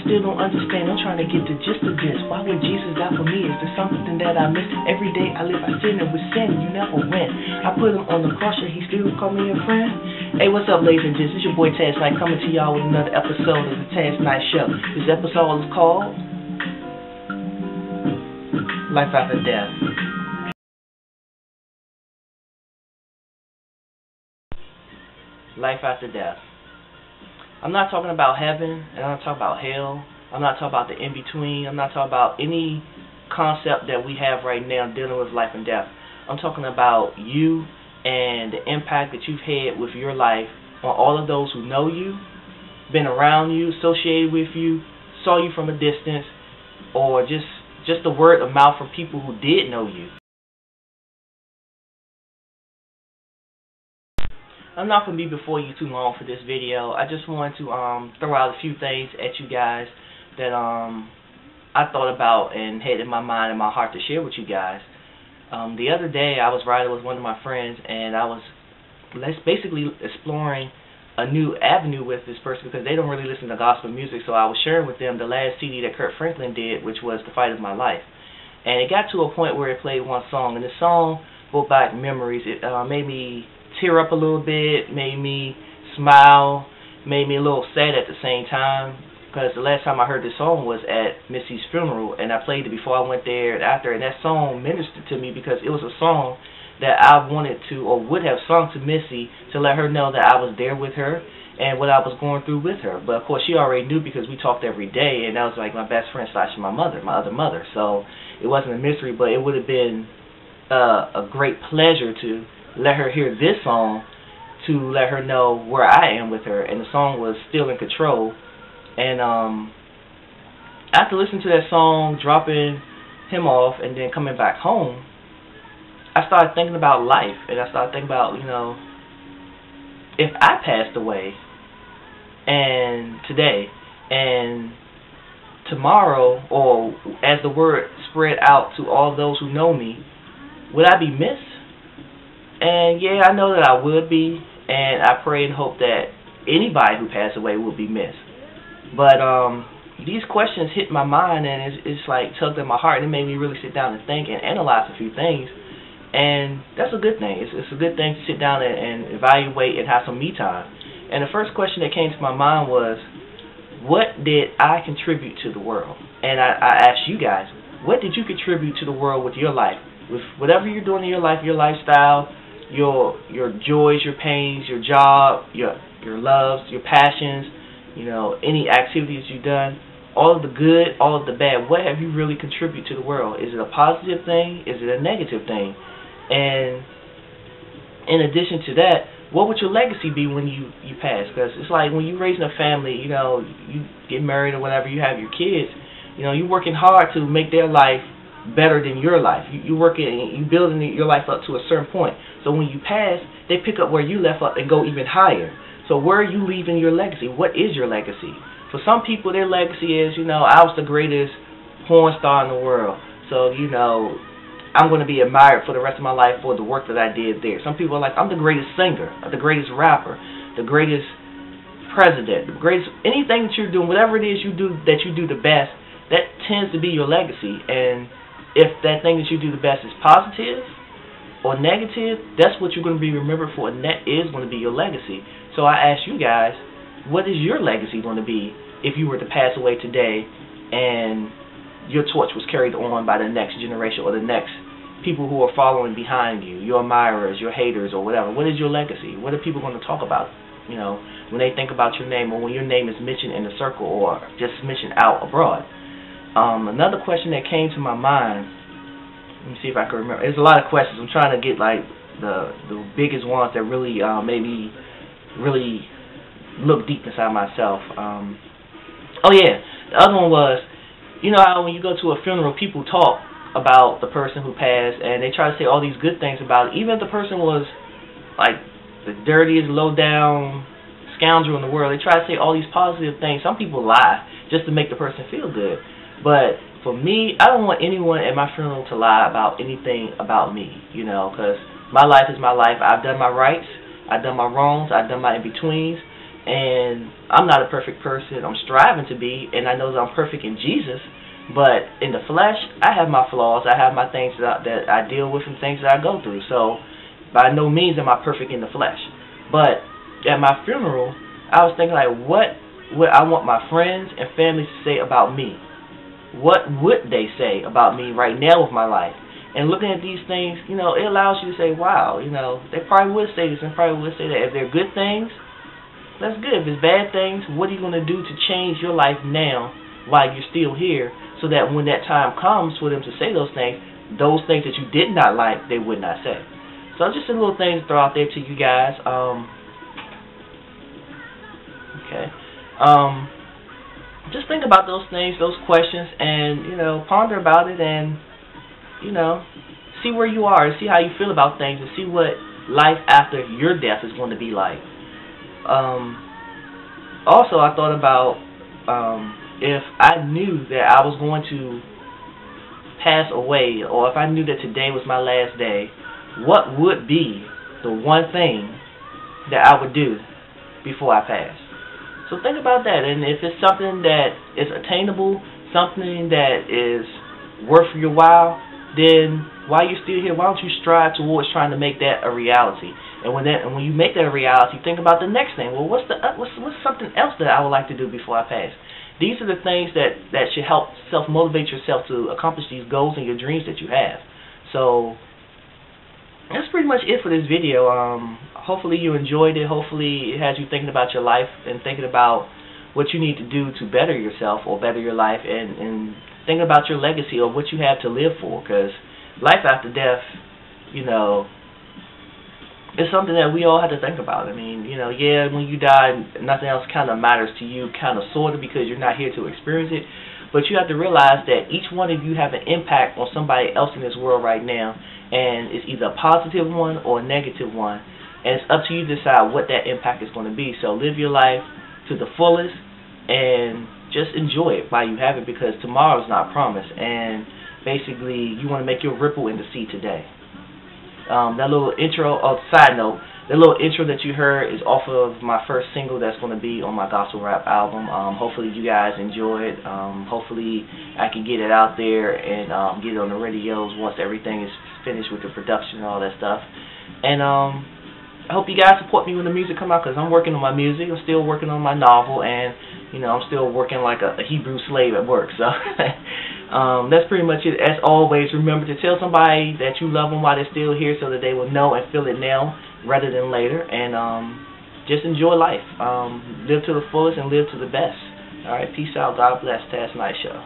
Still don't understand, I'm trying to get the gist of this. Why would Jesus die for me? Is there something that I miss? Every day I live, I sin, and with sin, you never win. I put him on the cross, and he still call me a friend. Hey, what's up, ladies and gents? It's your boy Tazz Night coming to y'all with another episode of the Tazz Night Show. This episode is called Life After Death. Life after death. I'm not talking about heaven, and I'm not talking about hell. I'm not talking about the in-between. I'm not talking about any concept that we have right now dealing with life and death. I'm talking about you and the impact that you've had with your life on all of those who know you, been around you, associated with you, saw you from a distance, or just the word of mouth from people who did know you. I'm not going to be before you too long for this video. I just wanted to throw out a few things at you guys that I thought about and had in my mind and my heart to share with you guys. The other day I was riding with one of my friends, and I was basically exploring a new avenue with this person because they don't really listen to gospel music, so I was sharing with them the last CD that Kurt Franklin did, which was The Fight of My Life. And it got to a point where it played one song, and the song brought back memories. It made me tear up a little bit, made me smile, made me a little sad at the same time, because the last time I heard this song was at Missy's funeral, and I played it before I went there and after, and that song ministered to me because it was a song that I wanted to, or would have sung to Missy to let her know that I was there with her and what I was going through with her. But of course she already knew because we talked every day, and that was like my best friend / my mother, my other mother, so it wasn't a mystery, but it would have been a great pleasure to let her hear this song to let her know where I am with her. And the song was Still in Control. And after listening to that song, dropping him off, and then coming back home, I started thinking about life, and I started thinking about, you know, if I passed away and today and tomorrow, or as the word spread out to all those who know me, would I be missed? And yeah, I know that I would be, and I pray and hope that anybody who passed away will be missed. But these questions hit my mind, and it's like tugged at my heart, and it made me really sit down and think and analyze a few things. And that's a good thing. It's a good thing to sit down and evaluate and have some me time. And the first question that came to my mind was, what did I contribute to the world? And I asked you guys, what did you contribute to the world with your life? With whatever you're doing in your life, your lifestyle, your joys, your pains, your job, your loves, your passions, you know, any activities you've done, all of the good, all of the bad, what have you really contributed to the world? Is it a positive thing? Is it a negative thing? And in addition to that, what would your legacy be when you pass? Because it's like when you're raising a family, you know, you get married or whatever, you have your kids, you know, you're working hard to make their life better than your life. You working, you building your life up to a certain point. So when you pass, they pick up where you left up and go even higher. So where are you leaving your legacy? What is your legacy? For some people, their legacy is, you know, I was the greatest porn star in the world. So, you know, I'm going to be admired for the rest of my life for the work that I did there. Some people are like, I'm the greatest singer, the greatest rapper, the greatest president, the greatest, anything that you're doing, whatever it is you do that you do the best, that tends to be your legacy. And if that thing that you do the best is positive or negative, that's what you're going to be remembered for, and that is going to be your legacy. So I ask you guys, what is your legacy going to be if you were to pass away today and your torch was carried on by the next generation or the next people who are following behind you, your admirers, your haters, or whatever? What is your legacy? What are people going to talk about, you know, when they think about your name, or when your name is mentioned in the circle or just mentioned out abroad? Another question that came to my mind, let me see if I can remember. There's a lot of questions. I'm trying to get like the biggest ones that really made me really look deep inside myself. Oh yeah, the other one was, you know how when you go to a funeral, people talk about the person who passed, and they try to say all these good things about it, even if the person was like the dirtiest, low down scoundrel in the world. They try to say all these positive things. Some people lie just to make the person feel good. But for me, I don't want anyone at my funeral to lie about anything about me, you know, because my life is my life. I've done my rights, I've done my wrongs, I've done my in-betweens, and I'm not a perfect person. I'm striving to be, and I know that I'm perfect in Jesus. But in the flesh, I have my flaws. I have my things that I deal with and things that I go through. So by no means am I perfect in the flesh. But at my funeral, I was thinking, like, what would I want my friends and family to say about me? What would they say about me right now with my life? And looking at these things, you know, it allows you to say, wow, you know, they probably would say this and probably would say that. If they're good things, that's good. If it's bad things, what are you going to do to change your life now while you're still here, so that when that time comes for them to say those things that you did not like, they would not say. So just a little thing to throw out there to you guys. Just think about those things, those questions, and, you know, ponder about it, and, you know, see where you are, and see how you feel about things, and see what life after your death is going to be like. Also, I thought about if I knew that I was going to pass away, or if I knew that today was my last day, what would be the one thing that I would do before I pass? So think about that, and if it's something that is attainable, something that is worth your while, then while you're still here, why don't you strive towards trying to make that a reality? And when you make that a reality, think about the next thing. Well, what's something else that I would like to do before I pass? These are the things that should help self-motivate yourself to accomplish these goals and your dreams that you have. So that's pretty much it for this video. Hopefully you enjoyed it. Hopefully it has you thinking about your life and thinking about what you need to do to better yourself or better your life, and thinking about your legacy or what you have to live for, because life after death, you know, it's something that we all have to think about. I mean, you know, yeah, when you die, nothing else kind of matters to you, kind of, sort of, because you're not here to experience it. But you have to realize that each one of you have an impact on somebody else in this world right now, and it's either a positive one or a negative one. And it's up to you to decide what that impact is going to be. So live your life to the fullest and just enjoy it while you have it, because tomorrow's not promised. And basically, you want to make your ripple in the sea today. That little intro, side note, the little intro that you heard is off of my first single that's going to be on my gospel rap album. Hopefully you guys enjoy it. Hopefully I can get it out there and get it on the radios once everything is finished with the production and all that stuff. And I hope you guys support me when the music comes out, because I'm working on my music. I'm still working on my novel, and, you know, I'm still working like a Hebrew slave at work. So that's pretty much it. As always, remember to tell somebody that you love them while they're still here, so that they will know and feel it now rather than later. And just enjoy life. Live to the fullest and live to the best. All right, peace out. God bless. Tazz Night Show.